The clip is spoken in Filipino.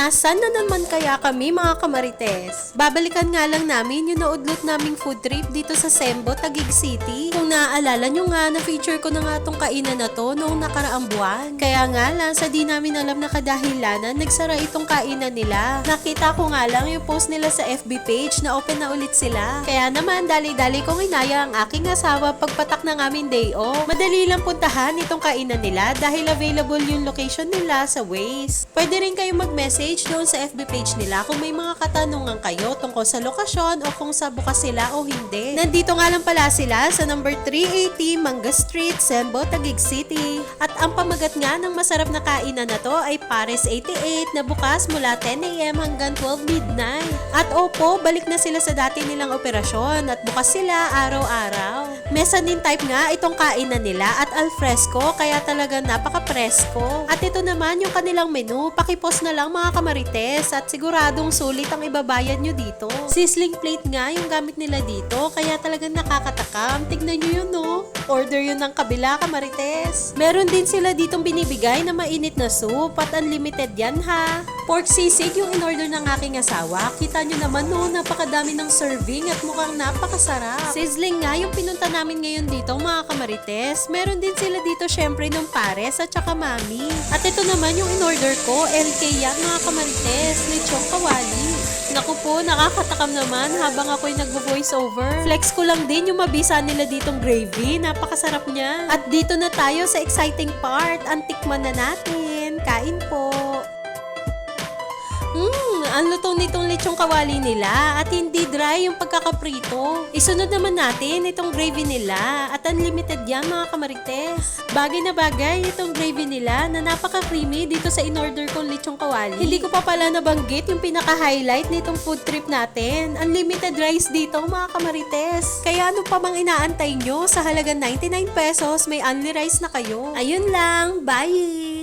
Nasaan na naman kaya kami mga kamarites? Babalikan nga lang namin yung naudlot naming food trip dito sa Sembo, Taguig City. Kung naaalala nyo nga, na-feature ko na nga tong kainan na to noong nakaraang buwan. Kaya nga lang, sa di namin alam na kadahilanan, nagsara itong kainan nila. Nakita ko nga lang yung post nila sa FB page na open na ulit sila. Kaya naman, dali-dali kong inaya ang aking asawa pagpatak ng aming day off. Madali lang puntahan itong kainan nila dahil available yung location nila sa Waze. Pwede rin kayong mag-message doon sa FB page nila kung may mga katanungan kayo tungkol sa lokasyon o kung sa bukas sila o hindi. Nandito nga lang pala sila sa number 380 Manga Street, Sembo, Taguig City. At ang pamagat nga ng masarap na kainan na to ay Pares 88 na bukas mula 10 AM hanggang 12 midnight. At opo, balik na sila sa dati nilang operasyon at bukas sila araw-araw. Mezzanine type nga itong kainan nila at alfresco kaya talagang napaka-presko. At ito naman yung kanilang menu, pakipost na lang mga kamarites at siguradong sulit ang ibabayad nyo dito. Sizzling plate nga yung gamit nila dito kaya talagang nakakatakam. Tignan nyo yun no. Order yun ng kabila kamarites. Meron din sila ditong binibigay na mainit na soup at unlimited yan ha. Pork sisig yung in-order ng aking asawa. Kita nyo naman no, napakadami ng serving at mukhang napakasarap. Sizzling nga yung pinunta namin ngayon dito mga kamarites. Meron din sila dito syempre ng pares at saka mami. At ito naman yung in-order ko, LK yan mga kamarites, lechong kawali. Naku po, nakakatakam naman habang ako'y nagvo-voice over. Flex ko lang din yung mabisa nila ditong gravy, napakasarap niya. At dito na tayo sa exciting part, antikman na natin. Kain po. Ang lutong nitong lechong kawali nila at hindi dry yung pagkakaprito. Isunod naman natin itong gravy nila at unlimited yan mga kamarites. Bagay na bagay itong gravy nila na napaka-creamy dito sa in-order kong lechong kawali. Hindi ko pa pala nabanggit yung pinaka-highlight nitong food trip natin. Unlimited rice dito mga kamarites. Kaya ano pa bang inaantay nyo? Sa halagang 99 pesos may unli rice na kayo. Ayun lang, bye!